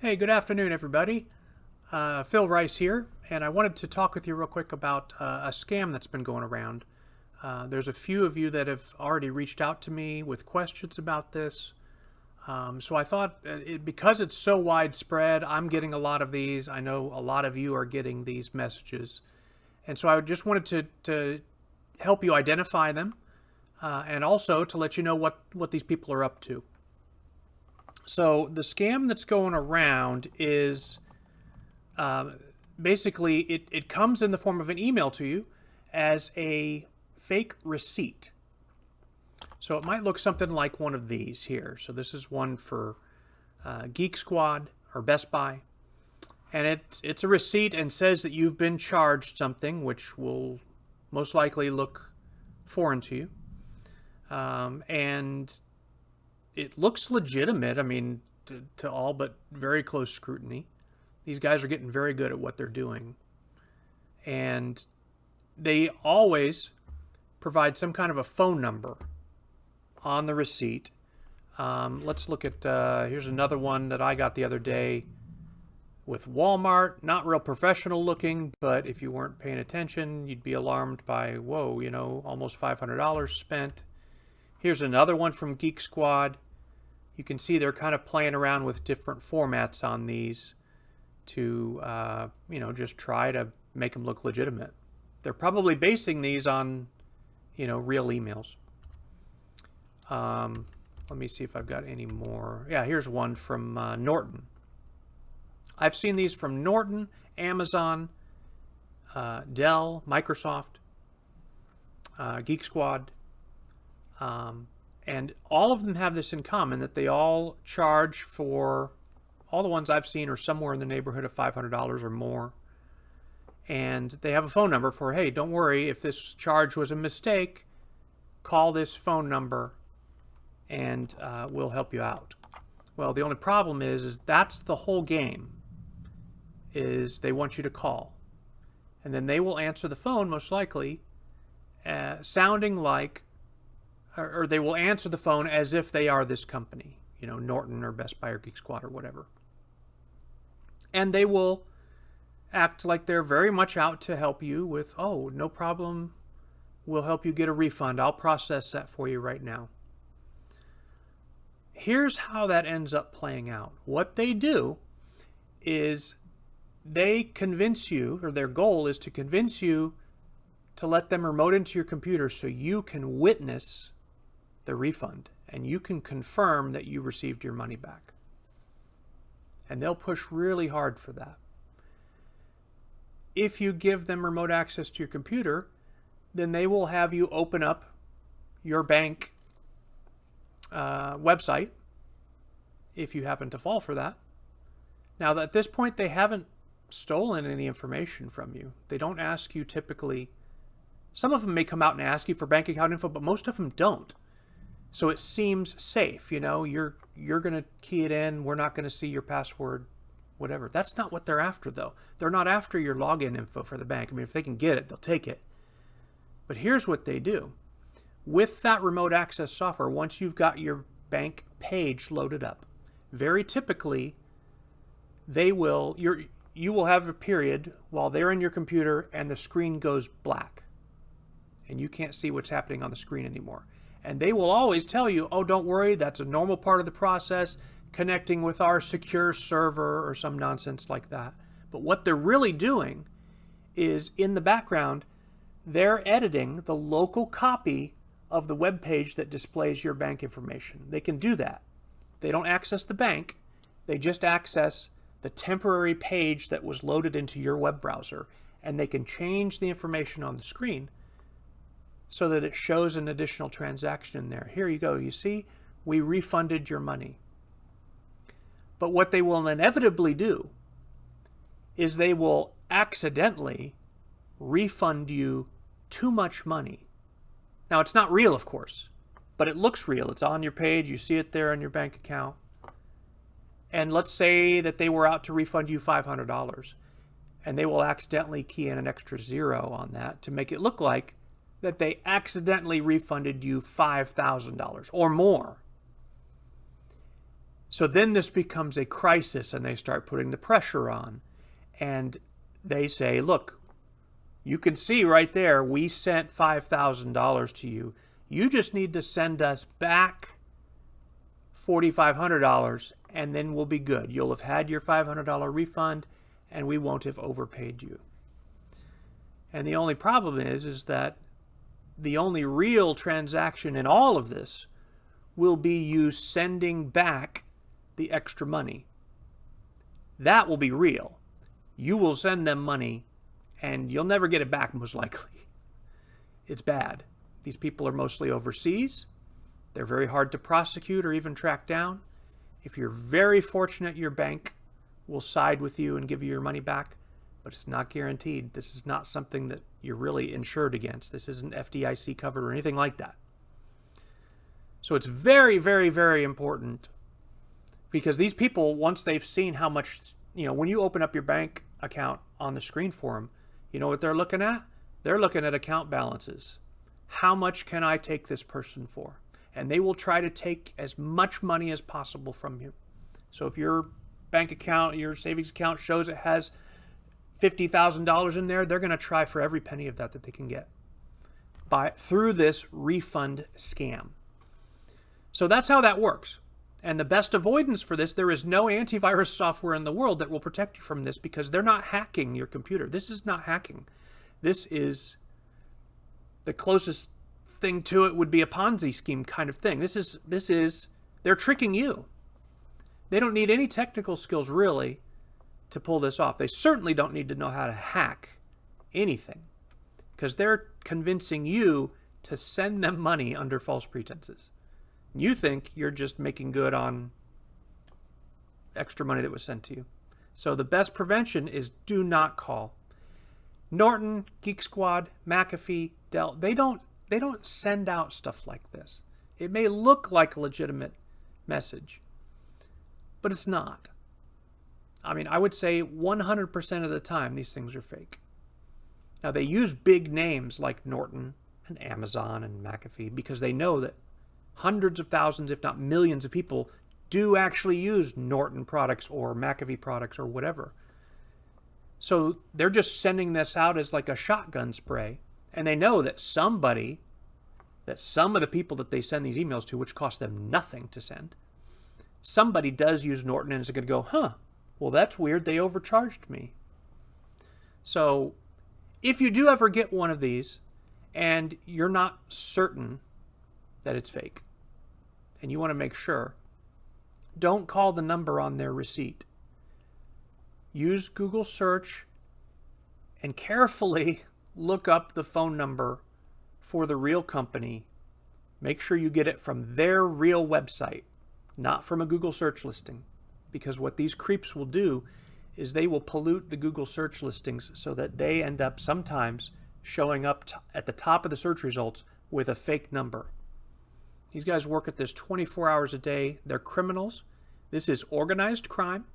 Hey, good afternoon, everybody. Phil Rice here, and I wanted to talk with you real quick about a scam that's been going around. There's a few of you that have already reached out to me with questions about this. So I thought, because it's so widespread, I'm getting a lot of these. I know a lot of you are getting these messages. And so I just wanted to help you identify them and also to let you know what these people are up to. So the scam that's going around is basically it comes in the form of an email to you as a fake receipt. So it might look something like one of these here. So this is one for Geek Squad or Best Buy. And it's a receipt and says that you've been charged something, which will most likely look foreign to you. And it looks legitimate, I mean, to all but very close scrutiny. These guys are getting very good at what they're doing. And they always provide some kind of a phone number on the receipt. Let's look at, here's another one that I got the other day with Walmart. Not real professional looking, but if you weren't paying attention, you'd be alarmed by, whoa, almost $500 spent. Here's another one from Geek Squad. You can see they're kind of playing around with different formats on these to, just try to make them look legitimate. They're probably basing these on, real emails. Let me see if I've got any more. Yeah, here's one from Norton. I've seen these from Norton, Amazon, Dell, Microsoft, Geek Squad. And all of them have this in common, that they all charge for, all the ones I've seen are somewhere in the neighborhood of $500 or more. And they have a phone number for, hey, don't worry, if this charge was a mistake, call this phone number and we'll help you out. Well, the only problem is that's the whole game, is they want you to call. And then they will answer the phone, most likely, sounding like, or they will answer the phone as if they are this company, Norton or Best Buy or Geek Squad or whatever. And they will act like they're very much out to help you with, oh, no problem, we'll help you get a refund. I'll process that for you right now. Here's how that ends up playing out. What they do is they convince you, or their goal is to convince you to let them remote into your computer so you can witness the refund and you can confirm that you received your money back. And they'll push really hard for that. If you give them remote access to your computer, then they will have you open up your bank website if you happen to fall for that. Now, at this point, they haven't stolen any information from you. They don't ask you typically. Some of them may come out and ask you for bank account info, but most of them don't. So it seems safe, you're going to key it in. We're not going to see your password, whatever. That's not what they're after, though. They're not after your login info for the bank. I mean, if they can get it, they'll take it. But here's what they do. With that remote access software, once you've got your bank page loaded up, very typically, you will have a period while they're in your computer and the screen goes black. And you can't see what's happening on the screen anymore. And they will always tell you, oh, don't worry, that's a normal part of the process, connecting with our secure server or some nonsense like that. But what they're really doing is, in the background, they're editing the local copy of the web page that displays your bank information. They can do that. They don't access the bank. They just access the temporary page that was loaded into your web browser, and they can change the information on the screen so that it shows an additional transaction in there. Here you go. You see, we refunded your money. But what they will inevitably do is they will accidentally refund you too much money. Now, it's not real, of course, but it looks real. It's on your page. You see it there on your bank account. And let's say that they were out to refund you $500, and they will accidentally key in an extra zero on that to make it look like that they accidentally refunded you $5,000 or more. So then this becomes a crisis, and they start putting the pressure on. And they say, look, you can see right there, we sent $5,000 to you. You just need to send us back $4,500, and then we'll be good. You'll have had your $500 refund, and we won't have overpaid you. And the only problem is that the only real transaction in all of this will be you sending back the extra money. That will be real. You will send them money, and you'll never get it back, most likely. It's bad. These people are mostly overseas. They're very hard to prosecute or even track down. If you're very fortunate, your bank will side with you and give you your money back, but it's not guaranteed. This is not something that you're really insured against. This isn't FDIC covered or anything like that. So it's very, very, very important, because these people, once they've seen how much, when you open up your bank account on the screen for them, you know what they're looking at? They're looking at account balances. How much can I take this person for? And they will try to take as much money as possible from you. So if your bank account, your savings account shows it has $50,000 in there, they're going to try for every penny of that they can get through this refund scam. So that's how that works. And the best avoidance for this, there is no antivirus software in the world that will protect you from this, because they're not hacking your computer. This is not hacking. This is the closest thing to it would be a Ponzi scheme kind of thing. This is they're tricking you. They don't need any technical skills really to pull this off. They certainly don't need to know how to hack anything, because they're convincing you to send them money under false pretenses. You think you're just making good on extra money that was sent to you. So the best prevention is do not call. Norton, Geek Squad, McAfee, Dell, they don't send out stuff like this. It may look like a legitimate message, but it's not. I mean, I would say 100% of the time these things are fake. Now, they use big names like Norton and Amazon and McAfee because they know that hundreds of thousands, if not millions of people do actually use Norton products or McAfee products or whatever. So they're just sending this out as like a shotgun spray. And they know that some of the people that they send these emails to, which cost them nothing to send, somebody does use Norton and is going to go, well, that's weird. They overcharged me. So if you do ever get one of these and you're not certain that it's fake, and you want to make sure, don't call the number on their receipt. Use Google search and carefully look up the phone number for the real company. Make sure you get it from their real website, not from a Google search listing, because what these creeps will do is they will pollute the Google search listings so that they end up sometimes showing up at the top of the search results with a fake number. These guys work at this 24 hours a day. They're criminals. This is organized crime,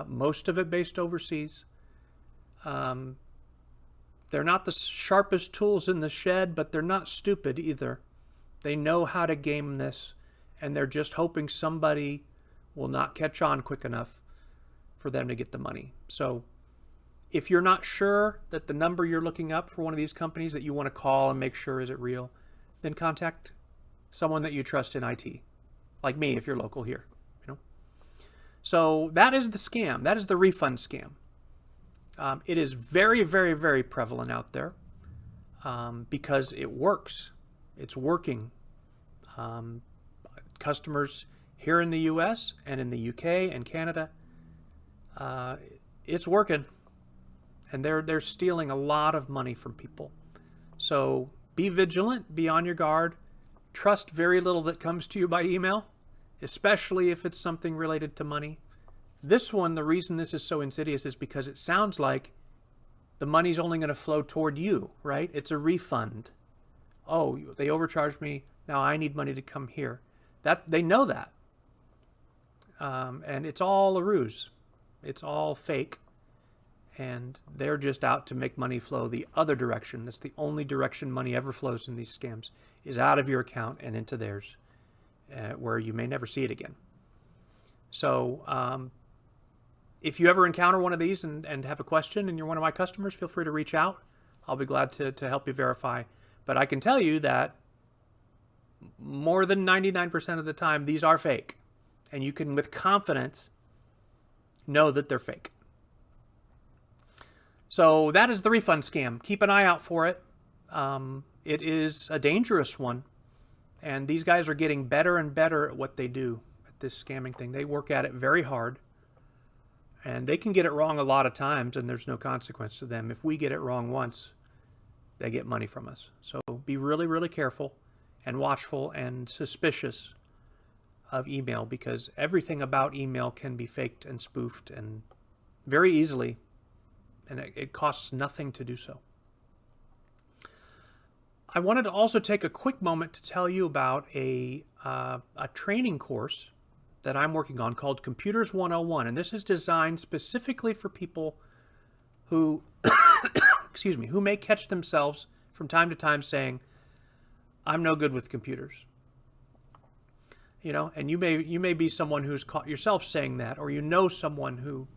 most of it based overseas. They're not the sharpest tools in the shed, but they're not stupid either. They know how to game this, and they're just hoping somebody will not catch on quick enough for them to get the money. So if you're not sure that the number you're looking up for one of these companies that you want to call and make sure is it real, then contact someone that you trust in IT, like me if you're local here. So that is the scam. That is the refund scam. It is very, very, very prevalent out there because it works. It's working. Customers here in the U.S. and in the U.K. and Canada, it's working, and they're stealing a lot of money from people. So be vigilant, be on your guard. Trust very little that comes to you by email, especially if it's something related to money. This one, the reason this is so insidious is because it sounds like the money's only going to flow toward you, right? It's a refund. Oh, they overcharged me. Now I need money to come here. They know that. And it's all a ruse. It's all fake. And they're just out to make money flow the other direction. That's the only direction money ever flows in these scams, is out of your account and into theirs. where you may never see it again. So if you ever encounter one of these and have a question and you're one of my customers, feel free to reach out. I'll be glad to help you verify. But I can tell you that more than 99% of the time, these are fake. And you can, with confidence, know that they're fake. So that is the refund scam. Keep an eye out for it. It is a dangerous one. And these guys are getting better and better at what they do, at this scamming thing. They work at it very hard. And they can get it wrong a lot of times, and there's no consequence to them. If we get it wrong once, they get money from us. So be really, really careful and watchful and suspicious of email, because everything about email can be faked and spoofed and very easily, and it costs nothing to do so. I wanted to also take a quick moment to tell you about a training course that I'm working on called Computers 101, and this is designed specifically for people who, excuse me, who may catch themselves from time to time saying, "I'm no good with computers." You know, and you may be someone who's caught yourself saying that, or you know someone who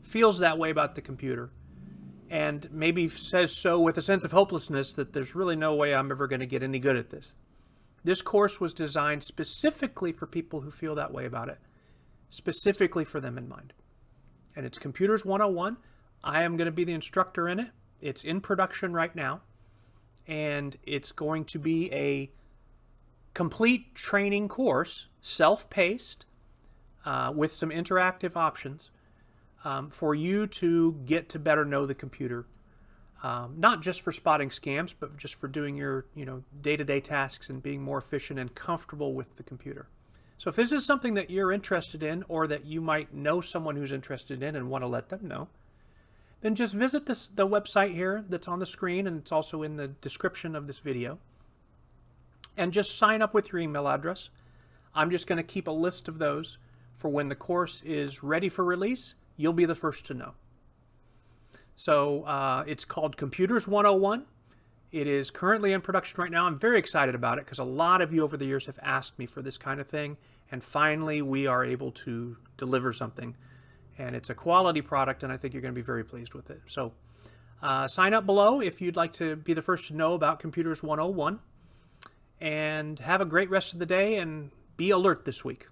feels that way about the computer, and maybe says so with a sense of hopelessness that there's really no way I'm ever going to get any good at this. This course was designed specifically for people who feel that way about it, specifically for them in mind. And it's Computers 101. I am going to be the instructor in it. It's in production right now. And it's going to be a complete training course, self-paced, with some interactive options for you to get to better know the computer. Not just for spotting scams, but just for doing your day-to-day tasks and being more efficient and comfortable with the computer. So if this is something that you're interested in, or that you might know someone who's interested in and want to let them know, then just visit the website here that's on the screen, and it's also in the description of this video, and just sign up with your email address. I'm just going to keep a list of those for when the course is ready for release. You'll be the first to know. So it's called Computers 101. It is currently in production right now. I'm very excited about it because a lot of you over the years have asked me for this kind of thing. And finally, we are able to deliver something. And it's a quality product, and I think you're going to be very pleased with it. So sign up below if you'd like to be the first to know about Computers 101. And have a great rest of the day, and be alert this week.